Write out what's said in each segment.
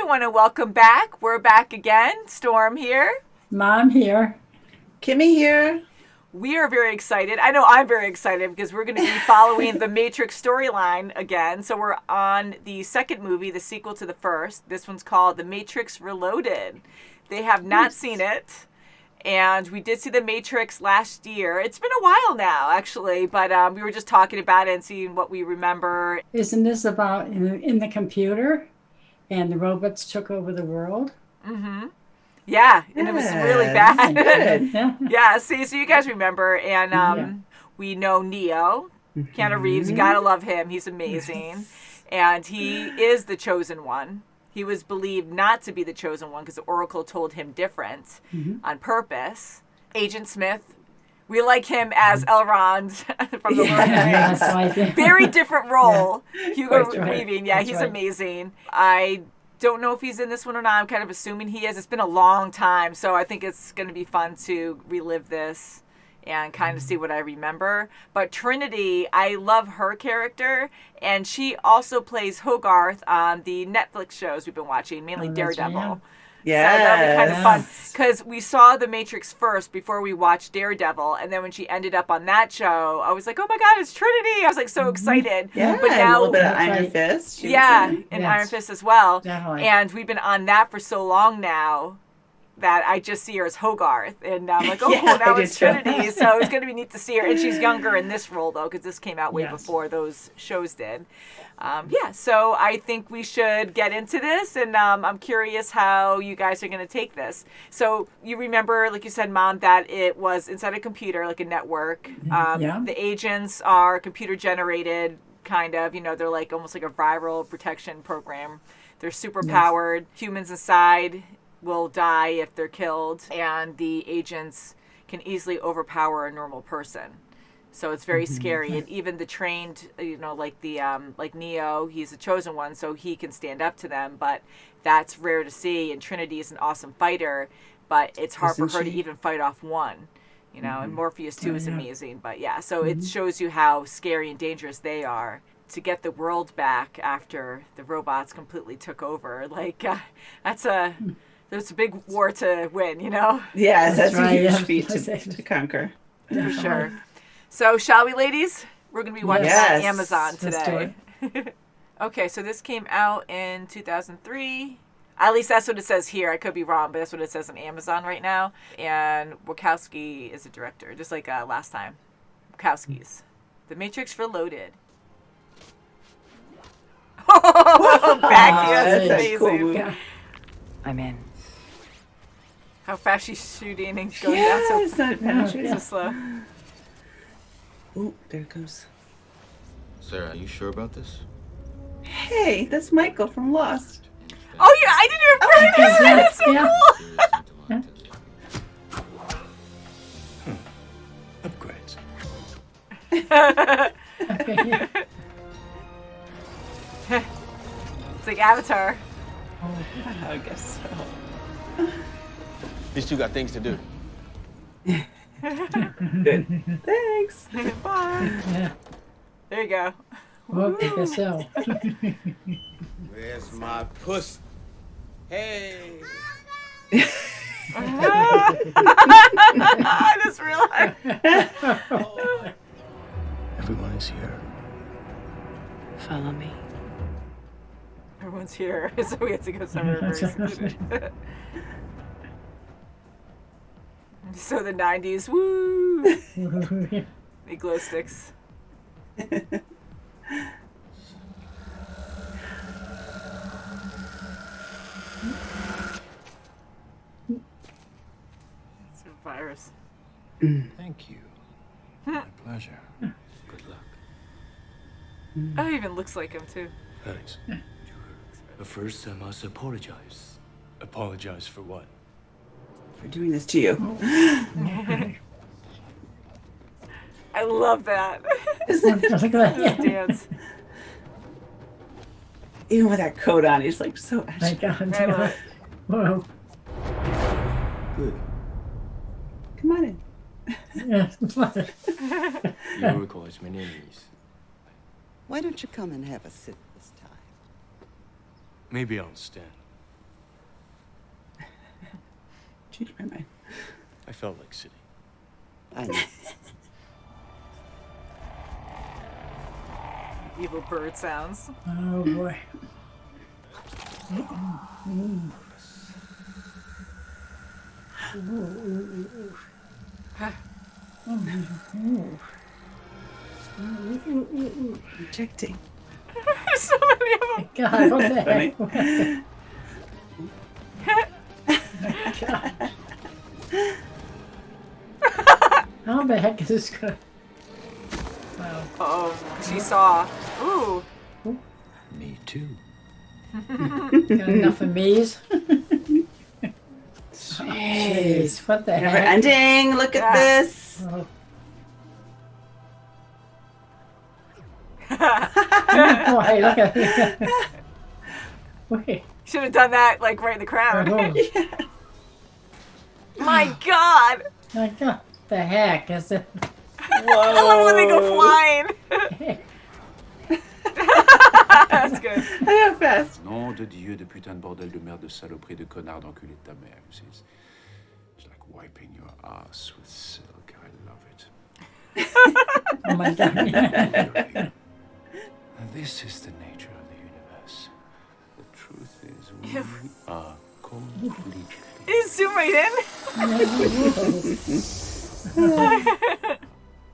want to welcome back. We're back again. Storm here. Mom here. Kimmy here. We are very excited. I know I'm very excited because we're going to be following the Matrix storyline again. So we're on the second movie, the sequel to the first. This one's called The Matrix Reloaded. They have not seen it. And we did see The Matrix last year. It's been a while now, actually. But we were just talking about it and seeing what we remember. Isn't this about in the computer and the robots took over the world? Mm-hmm. Yeah, and it was really bad. Yeah. See, so you guys remember, and we know Neo, Keanu Reeves. You gotta love him. He's amazing, and he is the chosen one. He was believed not to be the chosen one because the Oracle told him different on purpose. Agent Smith, we like him as Elrond from the Lord of the Rings. Very different role. Hugo Weaving, he's amazing. I don't know if he's in this one or not. I'm kind of assuming he is. It's been a long time, so I think it's going to be fun to relive this and kind of see what I remember. But Trinity, I love her character, and she also plays Hogarth on the Netflix shows we've been watching, mainly Daredevil. Yeah. So that'll be kind of fun because we saw The Matrix first before we watched Daredevil, and then when she ended up on that show, I was like, "Oh my God, it's Trinity!" I was like so excited. Yeah, but now a little bit of Iron Fist. Iron Fist as well. Definitely. And we've been on that for so long now that I just see her as Hogarth, and I'm like, "Oh, cool, now it's Trinity." So it's going to be neat to see her, and she's younger in this role though, because this came out way before those shows did. So I think we should get into this, and I'm curious how you guys are going to take this. So you remember, like you said, Mom, that it was inside a computer, like a network. The agents are computer generated, kind of. They're like almost like a viral protection program. They're super powered. Humans inside will die if they're killed, and the agents can easily overpower a normal person. So it's very scary, and even the trained, like Neo, he's a chosen one, so he can stand up to them. But that's rare to see. And Trinity is an awesome fighter, but it's hard for her to even fight off one. And Morpheus too is amazing. But so it shows you how scary and dangerous they are. To get the world back after the robots completely took over, that's a big war to win. Yes, that's a huge feat to conquer. For sure. So, shall we, ladies? We're going to be watching on Amazon today. Okay, so this came out in 2003. At least that's what it says here. I could be wrong, but that's what it says on Amazon right now. And Wachowski is the director, just like last time. Wachowski's. The Matrix Reloaded. Back, that's amazing. Cool. Yeah. I'm in. How fast she's shooting and going down so slow. Oh, there it goes. Sarah, are you sure about this? Hey, that's Michael from Lost. Oh, yeah, I didn't even read it. It's so cool. Upgrades. It's like Avatar. I guess so. These two got things to do. Good. Thanks. Bye. Yeah. There you go. Well, I guess so. Where's my puss? Hey. I just realized. Everyone is here. Follow me. Everyone's here, so we have to go somewhere very secluded. So the 90s, woo! The glow sticks. It's a virus. Thank you. My pleasure. Good luck. Oh, he even looks like him, too. Thanks. But first, I must apologize. Apologize for what? For doing this to you. I love that. Look at that. Dance. Even with that coat on, he's like so My God. Whoa. Good. Come on in. Yeah. You recall as many enemies. Why don't you come and have a sit this time? Maybe I'll stand. Changed my mind. I felt like sitting. I know. Evil bird sounds. Oh boy. Injecting. There's so many of them. God, what the Funny. heck? God. How the heck is this going? Wow. Oh, she saw. Ooh. Me too. Got enough of me's? Jeez. What the Never heck? ending. Look at this. Oh. Why, look at Wait. Should have done that like right in the crowd. Oh. My God. My God. The heck is it? I love when they go flying. That's good. I know fast. Nom de Dieu, de putain de bordel de merde, de saloperie, de connard, d'enculé de ta mère. It's like wiping your ass with silk. I love it. Oh my God. This is the nature of the universe. The truth is, we are completely. Is zoom right in?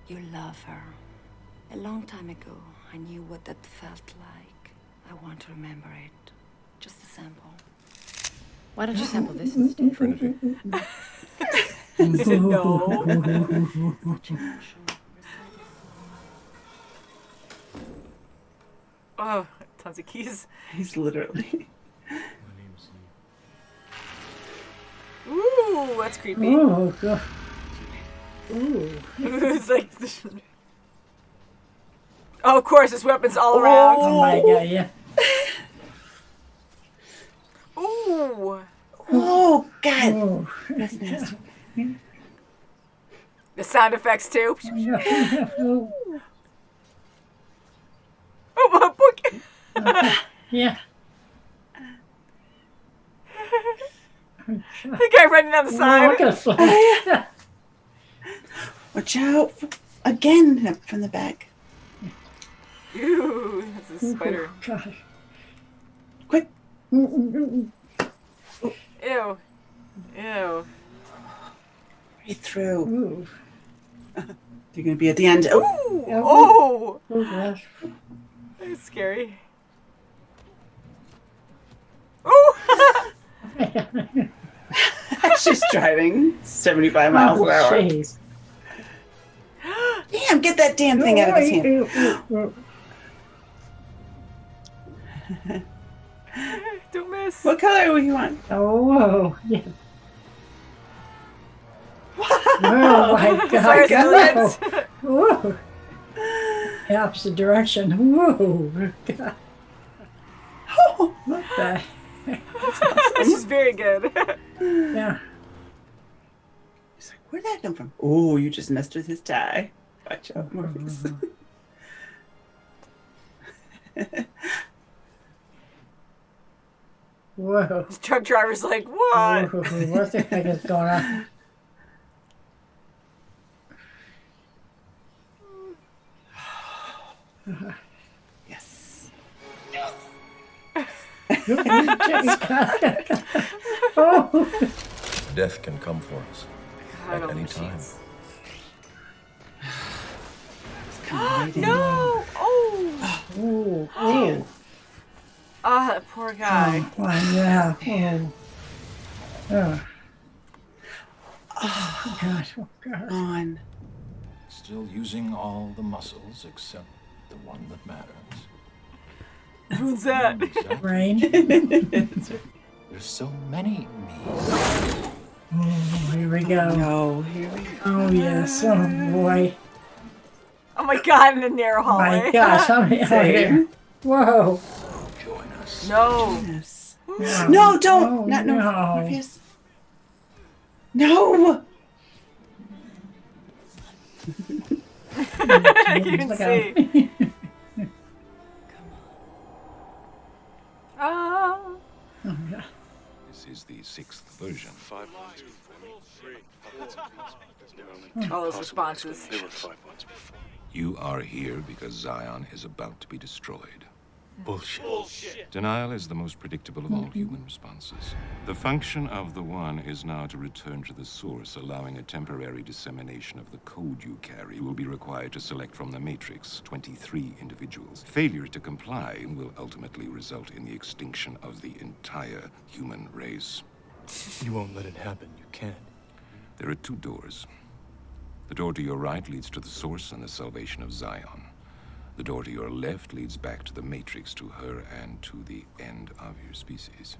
You love her. A long time ago, I knew what that felt like. I want to remember it. Just a sample. Why don't you sample this instead? Trinity. He said no. Oh, tons of keys. He's literally. My name's Ooh, that's creepy. Oh, God. Ooh. It's like. Oh, of course, there's weapons all around. Oh my God, yeah. Ooh. Oh, God. Oh. That's nasty. The sound effects too. Oh. Oh, a book. Yeah. The guy running down the Oh, side. look at the Watch out. Again from the back. Ooh, that's a spider. God. Quick. Ew. Ew. Right through. Ooh. You're going to be at the end. Oh. Ooh. Oh. Oh, gosh. That's scary. Ooh. She's driving 75 miles an hour. Jeez. Damn, get that damn thing out of his hand. Don't miss. What color would you want? Oh, whoa. Yeah. Wow. Oh, my God. Fires God. bullets. Whoa. The opposite direction. Whoa. God. Oh. What the? This is very good. Yeah. He's like, where'd that come from? Oh, you just messed with his tie. Watch out, Morpheus. Whoa. The truck driver's like, what? Whoa. What the heck is going on? Yes. Oh. Death can come for us God, at all any the time. machines. Right in. No! Oh! Ooh. Ooh. Ah, that poor guy. Oh, yeah. Oh. Oh. Oh, Gosh. Oh, gosh. on. Still using all the muscles except the one that matters. Who's that? Exactly. Rain. There's so many me. Oh, here we go. No, here we go. Oh, yes. Oh, boy. Oh my God, in a narrow Oh, hallway. my gosh. How many are there? Whoa. Join us. No. Yes. No. No, don't. Oh, Not no. no. Morpheus. No. I can Look see. out. Oh. Oh, yeah. This is the 6th version. All those responses. There were 5 months before. You are here because Zion is about to be destroyed. Bullshit. Denial is the most predictable of all human responses. The function of the One is now to return to the source, allowing a temporary dissemination of the code you carry. You will be required to select from the Matrix 23 individuals. Failure to comply will ultimately result in the extinction of the entire human race. You won't let it happen. You can't. There are 2 doors. The door to your right leads to the source and the salvation of Zion. The door to your left leads back to the Matrix, to her and to the end of your species.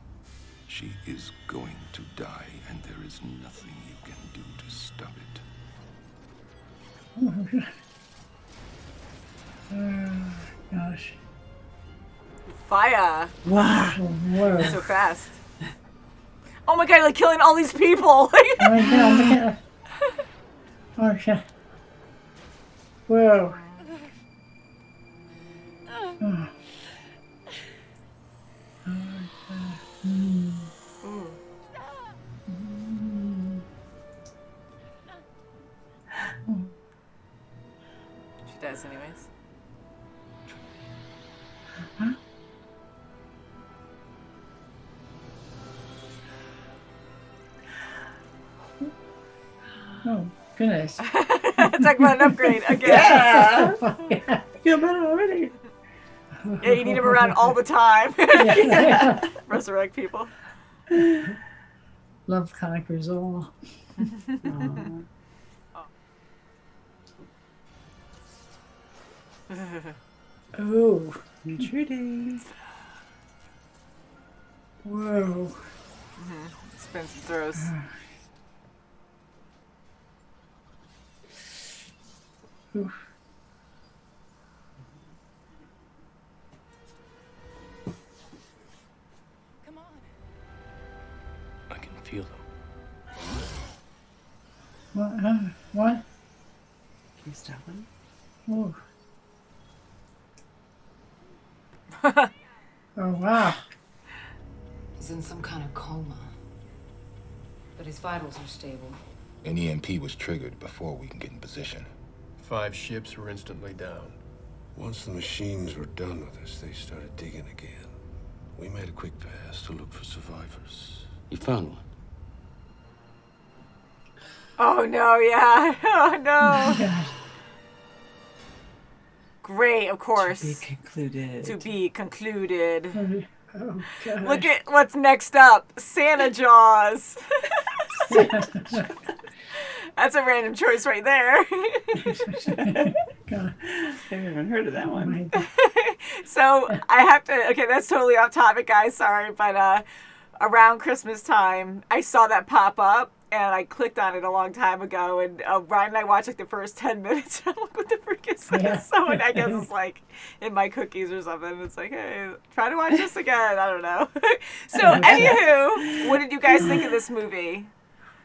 She is going to die, and there is nothing you can do to stop it. Gosh. Fire. Wow. Whoa. So fast. Oh my god, like killing all these people. Oh my god, look at Oh shit. Whoa. Oh. She does anyways. Oh, goodness. Talk about an upgrade again. Yeah. Oh, yeah. I feel better already. Yeah, you need him around all the time. Yeah. Resurrect people. Love conquers all. Oh. Intruding. Whoa. Spins and throws. Oof. Come on. I can feel them. What? What? Can you stop him? Oh. Oh, wow. He's in some kind of coma. But his vitals are stable. An EMP was triggered before we can get in position. 5 ships were instantly down. Once the machines were done with us, they started digging again. We made a quick pass to look for survivors. You found one. Oh no, yeah. Oh no. God. Great, of course. To be concluded. To be concluded. Oh, God. Look at what's next up. Santa Jaws. That's a random choice right there. God. I haven't heard of that Oh, one. my God. So I have to, okay, that's totally off topic, guys, sorry, but around Christmas time, I saw that pop up, and I clicked on it a long time ago, and Ryan and I watched like the first 10 minutes. I'm like, what the frick is this? Yeah. So I guess it's like in my cookies or something. It's like, hey, try to watch this again. I don't know. So anywho, what did you guys think of this movie?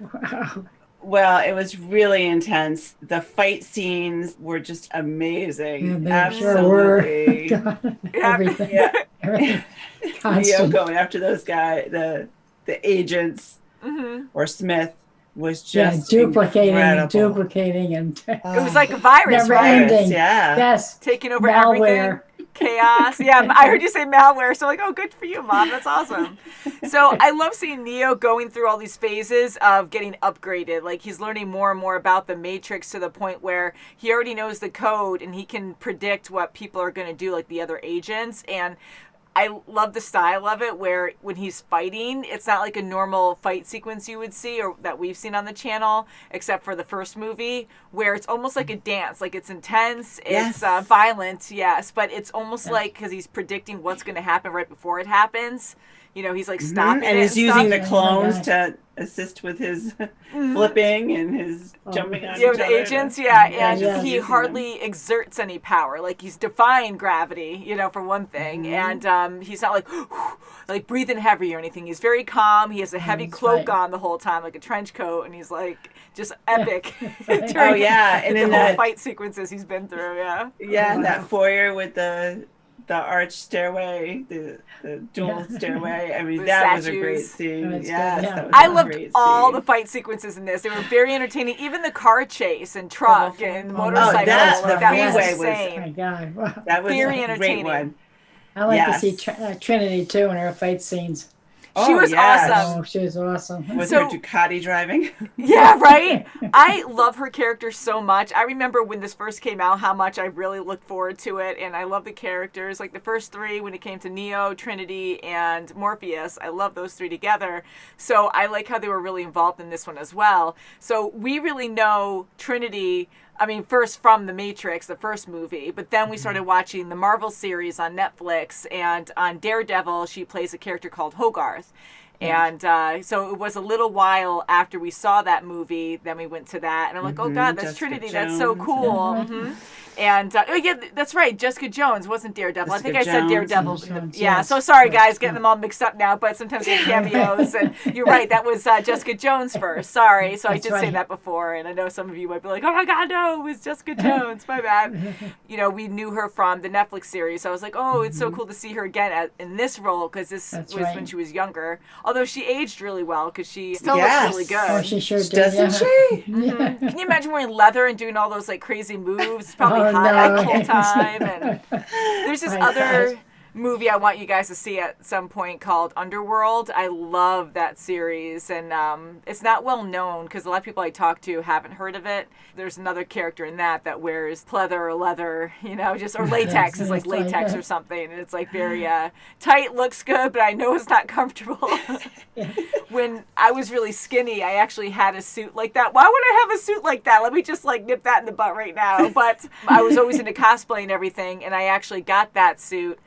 Wow. Well, it was really intense. The fight scenes were just amazing. Yeah, they sure were. Absolutely. God, Yeah. everything. Yeah. Everything. Leo Constant. going after those guys, the agents, or Smith, was Yeah, just duplicating and incredible. duplicating and It was like a virus, never right? ending. Yeah. Yes. Taking over Malware. everything. Chaos. Yeah, I heard you say malware, so I'm like, oh, good for you, Mom. That's awesome. So I love seeing Neo going through all these phases of getting upgraded. Like, he's learning more and more about the Matrix to the point where he already knows the code and he can predict what people are going to do, like the other agents. And I love the style of it where when he's fighting, it's not like a normal fight sequence you would see or that we've seen on the channel, except for the first movie, where it's almost like a dance. Like, it's intense, Yes. it's violent, yes, but it's almost like because he's predicting what's going to happen right before it happens. You know, he's like stopping And it he's and using stuff. the Oh clones my to assist with his flipping and his jumping on Yeah, each the other. agents, yeah, and yeah, he using hardly exerts any power. Like, he's defying gravity, you know, for one thing, and he's not like breathing heavy or anything. He's very calm. He has a heavy That's cloak right. on the whole time, like a trench coat, and he's like just epic. Right. during Oh, yeah, and the in whole that- fight sequences he's been through, yeah. Yeah, and that foyer with the arch stairway, the dual stairway. I mean, The that was a statues. great scene. That was Yes, good, yeah. that was I a loved great all scene. the fight sequences in this. They were very entertaining. Even the car chase and truck and motorcycle. that- the that was freeway was- insane. Oh my God. Wow. That was Very a entertaining. great one. I like Yes. to see Trinity too in her fight scenes. She was yes. awesome. Oh, she was awesome. With So- her Ducati driving. Yeah, right? I love her character so much. I remember when this first came out how much I really looked forward to it, and I love the characters. Like the first three, when it came to Neo, Trinity, and Morpheus, I love those three together. So I like how they were really involved in this one as well. So we really know Trinity, I mean, first from The Matrix, the first movie, but then we started watching the Marvel series on Netflix, and on Daredevil, she plays a character called Hogarth. And so it was a little while after we saw that movie, then we went to that, and I'm like, oh God, that's Jessica Trinity, that's so Jones. cool. And oh yeah, that's right, Jessica Jones wasn't Daredevil. I think I Jessica said Jones. Daredevil. Jones, Yeah, yes. so sorry guys, getting them all mixed up now, but sometimes they have cameos, and you're right, that was Jessica Jones first. Sorry, so I That's did say right. that before, and I know some of you might be like, oh my God, no, it was Jessica Jones, my bad. You know, we knew her from the Netflix series, so I was like, oh, it's so cool to see her again in this role, because this That's was right. when she was younger. Although she aged really well, because she still Yes. looks really good. Oh, she sure did. Doesn't yeah. she? Can you imagine wearing leather and doing all those like crazy moves? It's probably Oh, hot no. the whole time. And there's this My other gosh. movie I want you guys to see at some point called Underworld. I love that series, and it's not well known because a lot of people I talk to haven't heard of it. There's another character in that wears pleather or leather, you know, just or latex. Yes, It's like it's like latex that. or something, and it's like very tight, looks good, but I know it's not comfortable. When I was really skinny, I actually had a suit like that. Why would I have a suit like that? Let me just like nip that in the butt right now. But I was always into cosplay and everything, and I actually got that suit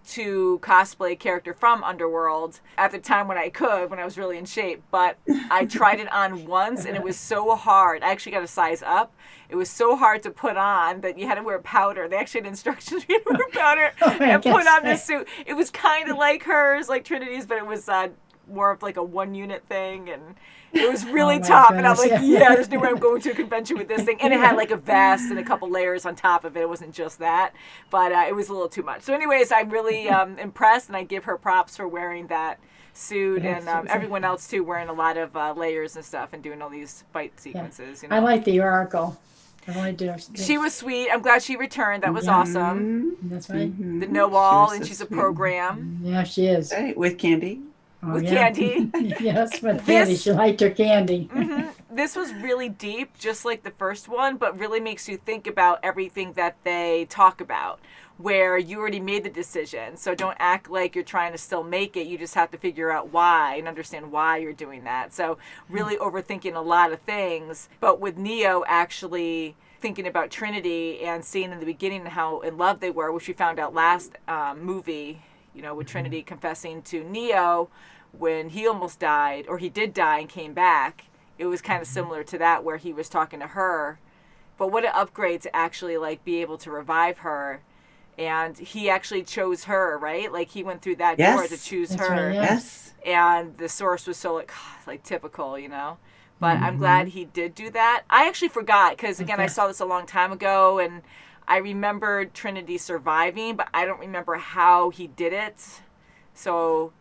to cosplay a character from Underworld at the time when I was really in shape. But I tried it on once, and it was so hard. I actually got a size up. It was so hard to put on that you had to wear powder. They actually had instructions for you to wear powder and put on this suit. It was kind of like hers, like Trinity's, but it was more of like a one-unit thing, and it was really Oh my tough. And I'm goodness, like, yeah. yeah, there's no way I'm going to a convention with this thing. And it had like a vest and a couple layers on top of it. It wasn't just that, but it was a little too much. So anyways, I'm really impressed, and I give her props for wearing that suit, Yes, and everyone else too, wearing a lot of layers and stuff and doing all these fight sequences. You know? I like the Oracle. I really do. She was sweet. I'm glad she returned. That was awesome. That's right. The know-all, She was and so she's a sweet. program Yeah, she is. Right, with Candy. Oh, with yeah. Candy. Yes, with candy. She liked her candy. This was really deep, just like the first one, but really makes you think about everything that they talk about, where you already made the decision. So don't act like you're trying to still make it. You just have to figure out why and understand why you're doing that. So really overthinking a lot of things. But with Neo actually thinking about Trinity and seeing in the beginning how in love they were, which we found out last movie, you know, with Trinity confessing to Neo when he almost died, or he did die and came back. It was kind of similar to that, where he was talking to her. But what an upgrade to actually like be able to revive her. And he actually chose her, right? Like he went through that door to choose That's her. right, yeah. Yes. And the source was so like typical, you know. But I'm glad he did do that. I actually forgot, because again, I saw this a long time ago, and I remembered Trinity surviving, but I don't remember how he did it. So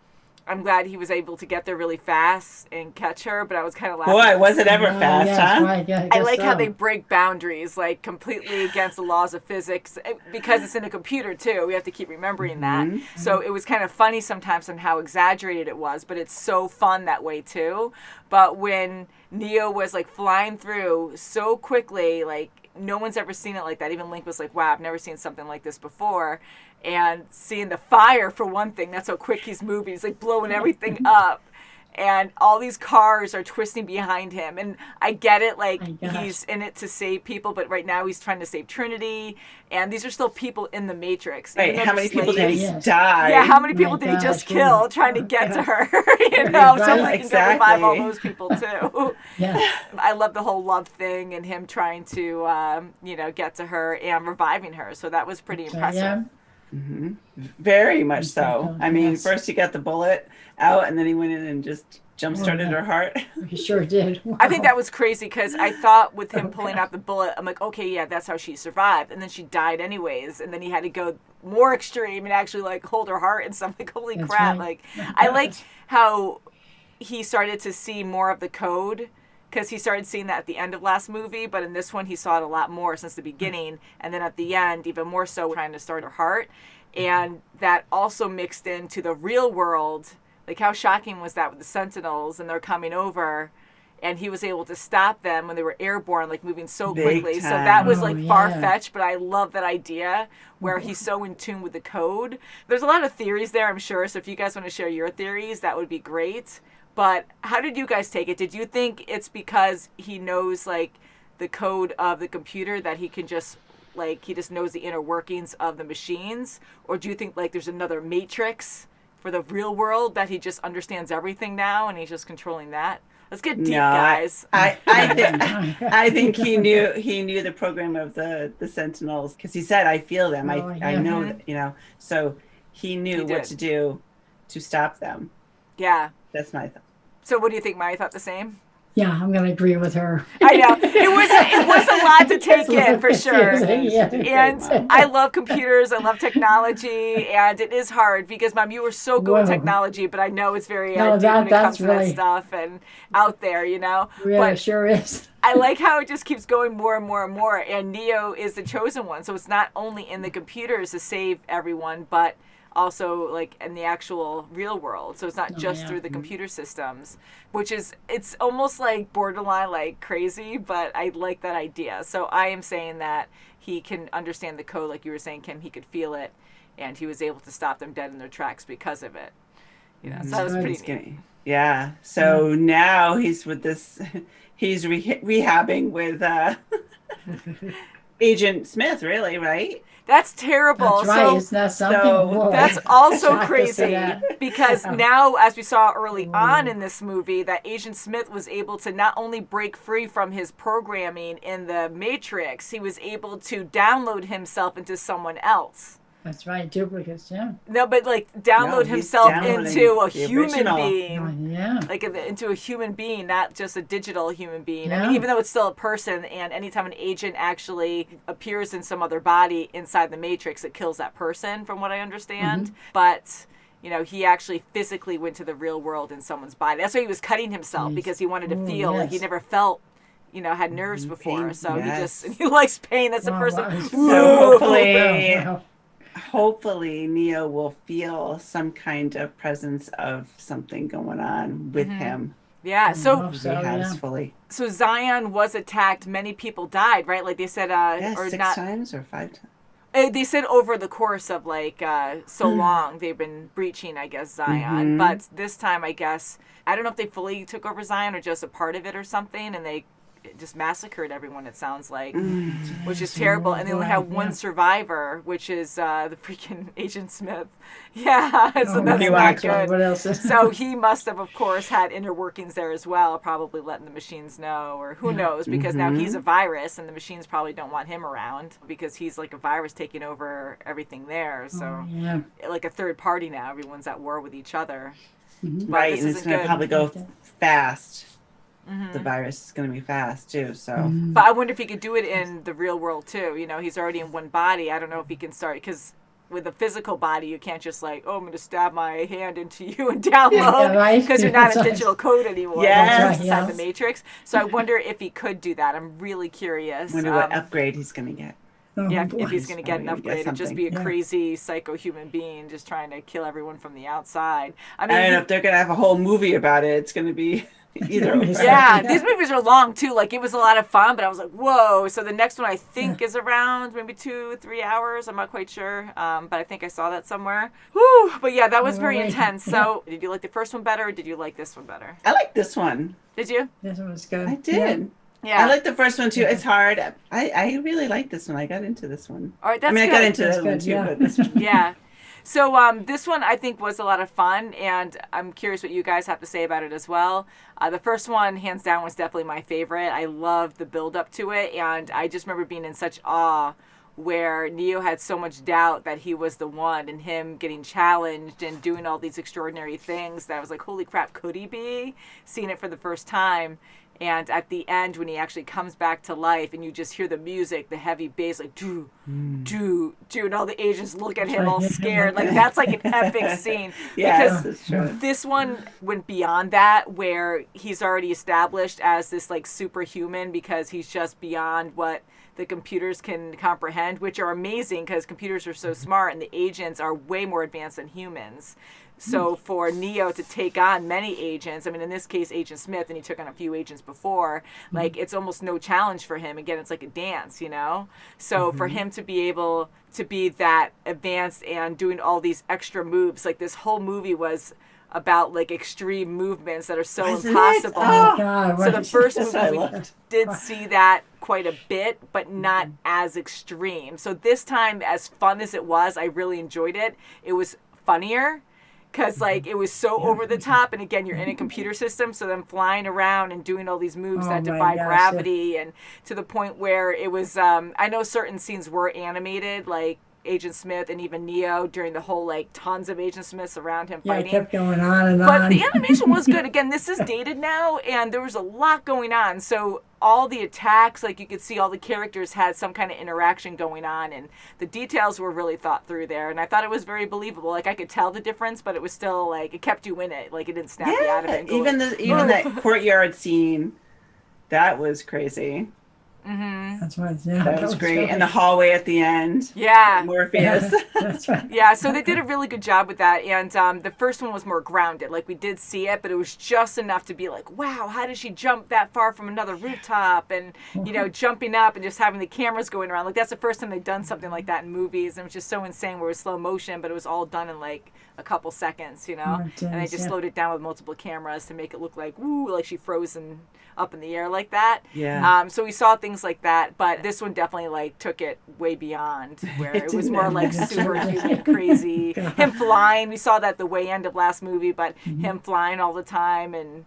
I'm glad he was able to get there really fast and catch her, but I was kind of laughing. Boy, was it ever fast, yes, huh? right, yeah, I guess like how so. they break boundaries, like completely against the laws of physics, because it's in a computer too. We have to keep remembering that. So it was kind of funny sometimes on how exaggerated it was, but it's so fun that way too. But when Neo was like flying through so quickly, like no one's ever seen it like that. Even Link was like, wow, I've never seen something like this before. And seeing the fire, for one thing, that's how quick he's moving. He's like blowing everything up. And all these cars are twisting behind him. And I get it, like, My gosh. he's in it to save people, but right now he's trying to save Trinity. And these are still people in the Matrix. Right, Even though how many they're people did he slaves. die? Yeah, how many people My did he just gosh, kill yeah. trying to get to her? You know, so Right, he can go revive all exactly. those people too. Yeah. I love the whole love thing and him trying to, get to her and reviving her. So that was pretty impressive. Yeah. Mm-hmm. Very much so. I mean, Yes. first he got the bullet out, and then he went in and just jump-started her heart. He sure did. Wow. I think that was crazy because I thought with him pulling out the bullet, I'm like, okay, yeah, that's how she survived. And then she died anyways. And then he had to go more extreme and actually like hold her heart and stuff. Like, holy That's crap. right. Like, I like how he started to see more of the code because he started seeing that at the end of last movie. But in this one, he saw it a lot more since the beginning. And then at the end, even more so trying to start her heart. And that also mixed into the real world. Like, how shocking was that with the Sentinels and they're coming over and he was able to stop them when they were airborne, like moving so quickly. So that was like far-fetched, but I love that idea where he's so in tune with the code. There's a lot of theories there, I'm sure. So if you guys want to share your theories, that would be great. But how did you guys take it? Did you think it's because he knows like the code of the computer that he can just like, he just knows the inner workings of the machines? Or do you think like there's another matrix for the real world that he just understands everything now and he's just controlling that? Let's get deep, guys. I think he knew the program of the Sentinels because he said, "I feel them. I know that, you know." So he knew what to do to stop them. Yeah, that's my thought. So what do you think, Maya? Thought the same? Yeah, I'm going to agree with her. I know. It was a lot to take in, for sure. And I love computers. I love technology. And it is hard because, Mom, you were so good with technology, but I know it's very deep when it comes to that stuff and out there, you know? Yeah, but it sure is. I like how it just keeps going more and more and more. And Neo is the chosen one. So it's not only in the computers to save everyone, but also like in the actual real world. So it's not just through the computer systems, which is, it's almost like borderline like crazy, but I like that idea. So I am saying that he can understand the code, like you were saying, Kim, he could feel it, and he was able to stop them dead in their tracks because of it. You know, so that was pretty neat. Yeah. So now he's with this, he's rehabbing with Agent Smith, really, right? That's terrible. That's right. Isn't that something? That's also crazy because now, as we saw early on in this movie, that Agent Smith was able to not only break free from his programming in the Matrix, he was able to download himself into someone else. That's right, duplicates, yeah. No, but like download himself into a human being. Yeah. Like into a human being, not just a digital human being. I mean, even though it's still a person, and anytime an agent actually appears in some other body inside the Matrix, it kills that person, from what I understand. But, you know, he actually physically went to the real world in someone's body. That's why he was cutting himself, because he wanted to feel like he never felt, you know, had nerves before. Pain. So he likes pain. That's the person. So hopefully Neo will feel some kind of presence of something going on with him. Yeah, so Zion was attacked. Many people died, right? Like they said, or 6 not times or 5 times. They said over the course of like so long they've been breaching, I guess, Zion. But this time, I guess, I don't know if they fully took over Zion or just a part of it or something, and they just massacred everyone, it sounds like, which is terrible. And they only have one survivor, which is the freaking Agent Smith. Yeah, so that's not good. What else is So he must have, of course, had inner workings there as well, probably letting the machines know, or who knows, because now he's a virus, and the machines probably don't want him around, because he's like a virus taking over everything there. So like a third party now, everyone's at war with each other. Right, and it's going to probably go fast. The virus is going to be fast too, so. But I wonder if he could do it in the real world too. You know, he's already in one body. I don't know if he can start, because with a physical body, you can't just like, oh, I'm going to stab my hand into you and download, because you're not a digital code anymore. Inside the Matrix. So I wonder if he could do that. I'm really curious. I wonder what upgrade he's going to get. If he's going to get an upgrade and just be a crazy psycho human being just trying to kill everyone from the outside. I mean, I don't know if they're going to have a whole movie about it. It's going to be either way. These movies are long too. Like, it was a lot of fun, but I was like, whoa. So the next one I think is around maybe 2-3 hours. I'm not quite sure, but I think I saw that somewhere. Whew. But yeah, that was very intense. So did you like the first one better, or did you like this one better? I like this one. Did you? This one was good. I did. Yeah. I like the first one too. It's hard. I really like this one. I got into this one. All right, that's I good. got into that one too, but this one. Yeah. So this one I think was a lot of fun, and I'm curious what you guys have to say about it as well. The first one, hands down, was definitely my favorite. I loved the build up to it, and I just remember being in such awe where Neo had so much doubt that he was the one, and him getting challenged and doing all these extraordinary things that I was like, holy crap, could he be? Seeing it for the first time. And at the end, when he actually comes back to life and you just hear the music, the heavy bass, like, doo, doo, doo, and all the agents look at him all scared. Like, that's like an epic scene. Yes, because this one went beyond that, where he's already established as this, like, superhuman because he's just beyond what the computers can comprehend, which are amazing because computers are so smart and the agents are way more advanced than humans. So for Neo to take on many agents, I mean, in this case, Agent Smith, and he took on a few agents before, like, it's almost no challenge for him. Again, it's like a dance, you know? So for him to be able to be that advanced and doing all these extra moves, like, this whole movie was about, like, extreme movements that are so impossible. Oh, God, so the first That's movie, what I we loved. did see that quite a bit, but not as extreme. So this time, as fun as it was, I really enjoyed it. It was funnier. Because, like, it was so over the top. And, again, you're in a computer system. So them flying around and doing all these moves that defy gravity. And to the point where it was, I know certain scenes were animated, like Agent Smith and even Neo during the whole, like, tons of Agent Smiths around him fighting. Yeah, it kept going on and on. But the animation was good. Again, this is dated now. And there was a lot going on. So all the attacks, like, you could see all the characters had some kind of interaction going on, and the details were really thought through there, and I thought it was very believable. Like, I could tell the difference, but it was still, like, it kept you in it. Like, it didn't snap you out of it. Even that courtyard scene, that was crazy. That's right. That was great. And the hallway at the end. Yeah. Morpheus. That's right. Yeah, so they did a really good job with that. And the first one was more grounded. Like, we did see it, but it was just enough to be like, wow, how did she jump that far from another rooftop? And, you know, jumping up and just having the cameras going around. Like, that's the first time they've done something like that in movies. And it was just so insane where it was slow motion, but it was all done in, like, a couple seconds, you know? And they just slowed it down with multiple cameras to make it look like, woo, like she frozen up in the air like that. Yeah. So we saw things like that, but this one definitely, like, took it way beyond where it was more like superhuman, crazy. Him flying, we saw that the way end of last movie, but him flying all the time, and,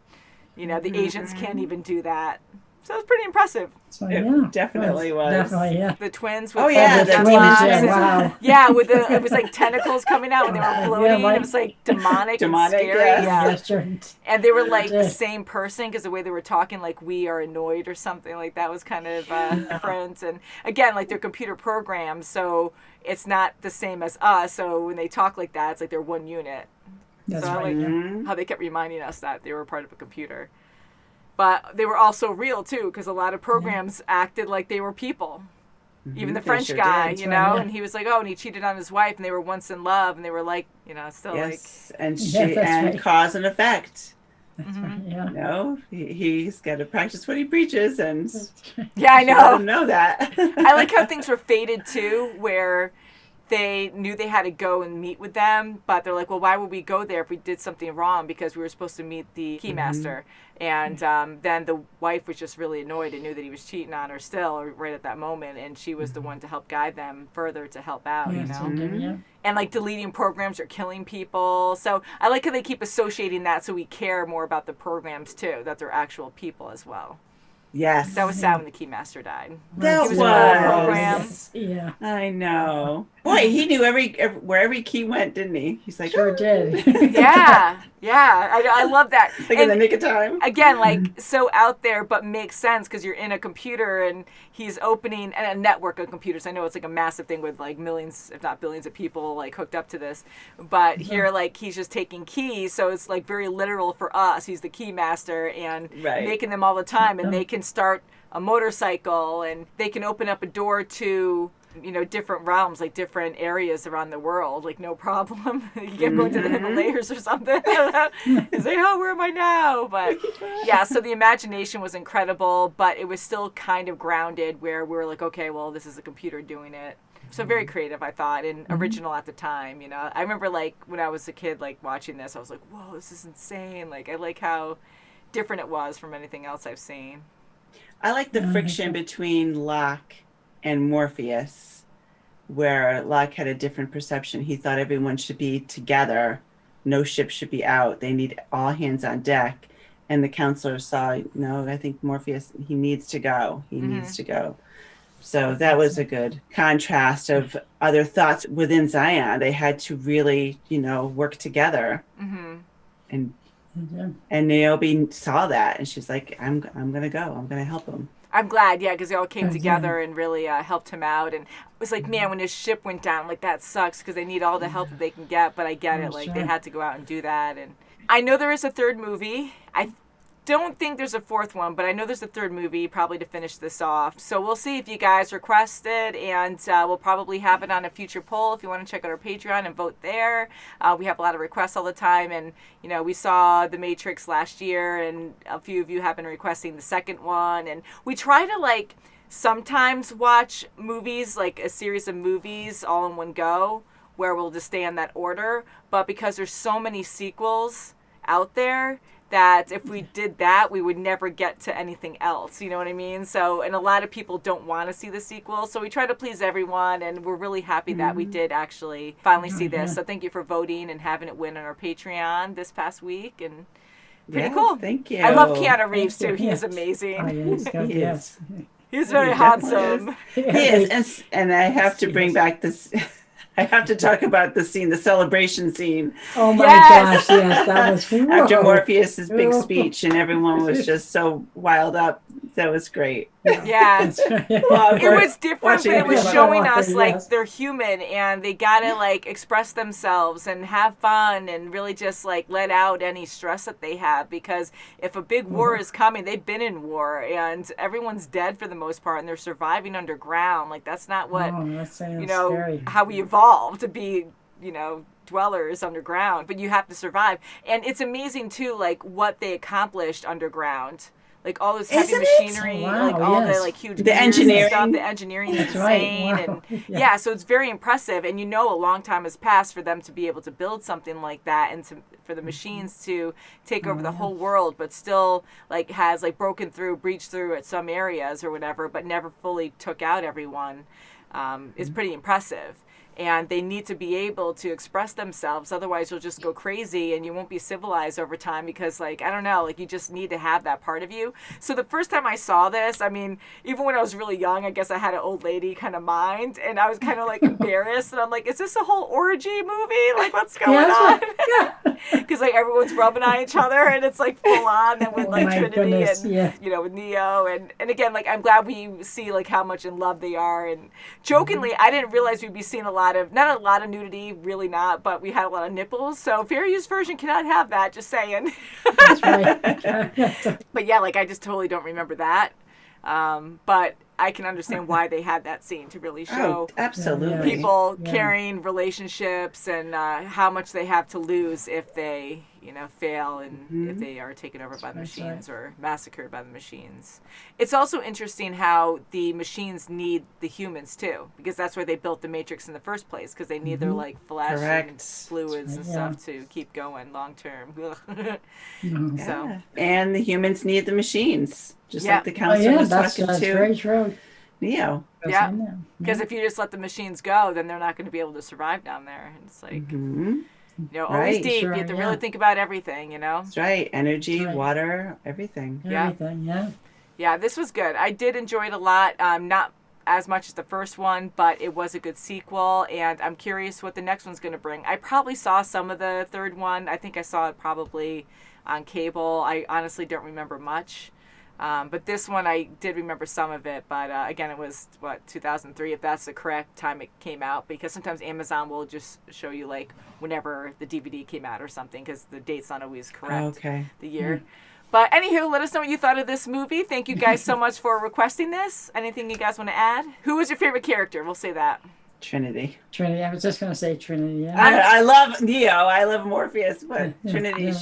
you know, the agents can't even do that. So it was pretty impressive. So, It definitely was. Definitely, yeah. The twins with Oh, yeah, the the twins, twins. wow. yeah, with the, it was like tentacles coming out when they were floating. like- It was like demonic and Demonic, scary. yes. Yeah. Yes, sure. And they were like the same person because the way they were talking, like, we are annoyed or something like that was kind of different. And again, like, they're computer programs, so it's not the same as us. So when they talk like that, it's like they're one unit. That's So I right. like how they kept reminding us that they were part of a computer. But they were also real, too, because a lot of programs acted like they were people. Even the They French sure guy, did. you know, and he was like, oh, and he cheated on his wife, and they were once in love, and they were like, you know, still Yes, and Yeah, that's and right. cause and effect. That's right, yeah. You know, he's got to practice what he preaches, and Yeah, I let know. him know that. I like how things were fated, too, where they knew they had to go and meet with them, but they're like, well, why would we go there if we did something wrong? Because we were supposed to meet the keymaster. And then the wife was just really annoyed and knew that he was cheating on her still right at that moment, and she was the one to help guide them further to help out, you know? Yeah. And, like, deleting programs or killing people. So I like how they keep associating that so we care more about the programs, too, that they're actual people as well. Yes. That was sad when the keymaster died. That He was in the program. Yeah. I know. Boy, he knew where every key went, didn't he? He's like, Sure did. Yeah, I love that. like in the nick of time. Again, like, so out there, but makes sense because you're in a computer and he's opening a network of computers. I know it's like a massive thing with like millions, if not billions of people like hooked up to this. But here, like, he's just taking keys. So it's like very literal for us. He's the key master and making them all the time. And they can start a motorcycle and they can open up a door to, you know, different realms, like different areas around the world, like no problem. You get going to the Himalayas or something. It's like, oh, where am I now? But yeah, so the imagination was incredible, but it was still kind of grounded where we were like, okay, well, this is a computer doing it. So very creative, I thought, and original at the time, you know. I remember, like, when I was a kid, like, watching this, I was like, whoa, this is insane. Like, I like how different it was from anything else I've seen. I like the friction between Locke and Morpheus, where Locke had a different perception. He thought everyone should be together. No ship should be out. They need all hands on deck. And the counselor saw, no, I think Morpheus, he needs to go. He needs to go. So that was a good contrast of other thoughts within Zion. They had to really, work together. And Niobe saw that, and she's like, I'm going to go. I'm going to help him. I'm glad, because they all came together and really helped him out. And it was like, man, when his ship went down, like, that sucks because they need all the help that they can get. But I get it. Like, they had to go out and do that. And I know there is a third movie. I don't think there's a fourth one, but I know there's a third movie probably to finish this off. So we'll see if you guys request it, and we'll probably have it on a future poll if you want to check out our Patreon and vote there. We have a lot of requests all the time, and we saw The Matrix last year, and a few of you have been requesting the second one, and we try to sometimes watch movies, like a series of movies all in one go, where we'll just stay in that order, but because there's so many sequels out there, that if we did that, we would never get to anything else. You know what I mean? So, and a lot of people don't want to see the sequel. So we try to please everyone, and we're really happy that we did actually finally see this. So thank you for voting and having it win on our Patreon this past week. And pretty cool. Thank you. I love Keanu Reeves too. He is amazing. Oh, yeah, he's good. Yes. He's very handsome. He is. And I have to bring back this... I have to talk about the scene, the celebration scene. Oh my gosh, yes, that was after Morpheus's big speech, and everyone was just so wild up. That was great. Yeah. It was different, but it was showing us they're human and they gotta express themselves and have fun and really just let out any stress that they have, because if a big war is coming, they've been in war and everyone's dead for the most part and they're surviving underground. That's not what how we evolved to be, dwellers underground, but you have to survive. And it's amazing too, what they accomplished underground. All this heavy machinery, all the huge the engineering stuff. The engineering is insane, and so it's very impressive. And a long time has passed for them to be able to build something like that, and for the machines to take over the whole world, but still has breached through at some areas or whatever, but never fully took out everyone. Is pretty impressive. And they need to be able to express themselves. Otherwise, you'll just go crazy and you won't be civilized over time because, I don't know, you just need to have that part of you. So the first time I saw this, I mean, even when I was really young, I guess I had an old lady kind of mind. And I was kind of, embarrassed. And I'm like, is this a whole orgy movie? What's going on? Because, everyone's rubbing on each other. And it's, full on. And with, Trinity and, with Neo. And again, I'm glad we see, how much in love they are. And jokingly, I didn't realize we'd be seeing not a lot of nudity, really not, but we had a lot of nipples. So fair use version cannot have that, just saying. That's right. But yeah, I just totally don't remember that. But I can understand why they had that scene to really show absolutely people carrying relationships and how much they have to lose if they, fail and if they are taken over by the machines or massacred by the machines. It's also interesting how the machines need the humans too, because that's why they built the Matrix in the first place, because they need their flesh and fluids and stuff to keep going long term. So, and the humans need the machines. Just like the counselor was talking to very true. Neo. Yeah, because if you just let the machines go, then they're not going to be able to survive down there. And it's always deep. You have to really think about everything, That's right. Energy, water, everything. Yeah, this was good. I did enjoy it a lot. Not as much as the first one, but it was a good sequel, and I'm curious what the next one's going to bring. I probably saw some of the third one. I think I saw it probably on cable. I honestly don't remember much. But this one, I did remember some of it. But again, it was, 2003, if that's the correct time it came out. Because sometimes Amazon will just show you, whenever the DVD came out or something. Because the date's not always correct. The year. But anywho, let us know what you thought of this movie. Thank you guys so much for requesting this. Anything you guys want to add? Who was your favorite character? We'll say that. Trinity. I was just going to say Trinity. Yeah. I love Neo. I love Morpheus, but Trinity. The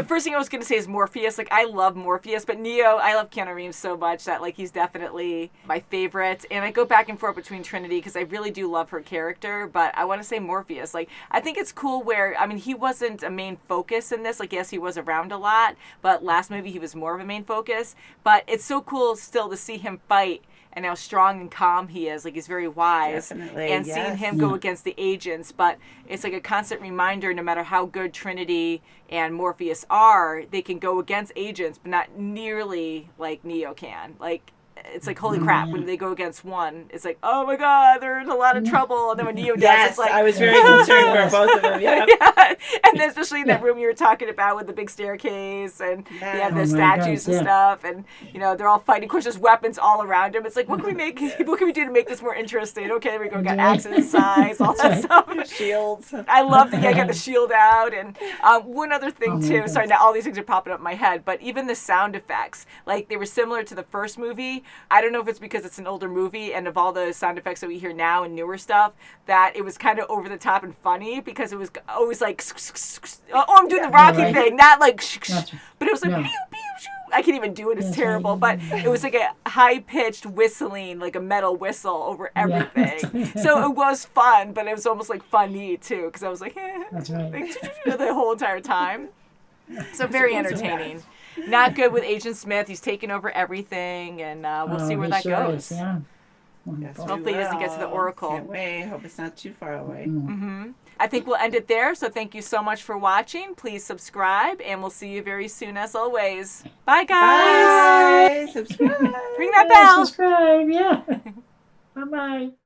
first thing I was going to say is Morpheus. I love Morpheus, but Neo, I love Keanu Reeves so much that he's definitely my favorite. And I go back and forth between Trinity because I really do love her character, but I want to say Morpheus. I think it's cool where, he wasn't a main focus in this. Yes, he was around a lot, but last movie he was more of a main focus. But it's so cool still to see him fight and how strong and calm he is. He's very wise. Definitely, and seeing him go against the agents, but it's a constant reminder, no matter how good Trinity and Morpheus are, they can go against agents, but not nearly like Neo can. it's like, holy crap, when they go against one, it's like, oh my God, they're in a lot of trouble. And then when Neo does, it's like, I was very concerned for both of them. Yeah. Yeah. And then especially in that room you were talking about with the big staircase and you have the statues and stuff, and they're all fighting. Of course, there's weapons all around him. It's like, what can we do to make this more interesting? Okay, there we go. Got axes, size, all that stuff. Shields. I love that. Yeah, got the shield out. And one other thing too. Sorry, now all these things are popping up in my head, but even the sound effects, like they were similar to the first movie. I don't know if it's because it's an older movie and of all the sound effects that we hear now and newer stuff, that it was kind of over the top and funny because it was always like, oh, I'm doing the Rocky thing, not like, but it was like, pew, pew, shoo. I can't even do it. It's terrible. But it was like a high-pitched whistling, like a metal whistle over everything. So it was fun, but it was almost like funny too because I was like, That's right. like, the whole entire time. So very entertaining. Not good with Agent Smith. He's taking over everything, and we'll see where that goes. Yeah. Yes, hopefully he doesn't get to the Oracle. Can't wait. Hope it's not too far away. I think we'll end it there. So thank you so much for watching. Please subscribe, and we'll see you very soon as always. Bye, guys. Bye. Subscribe. Ring that bell. Subscribe, yeah. Bye-bye.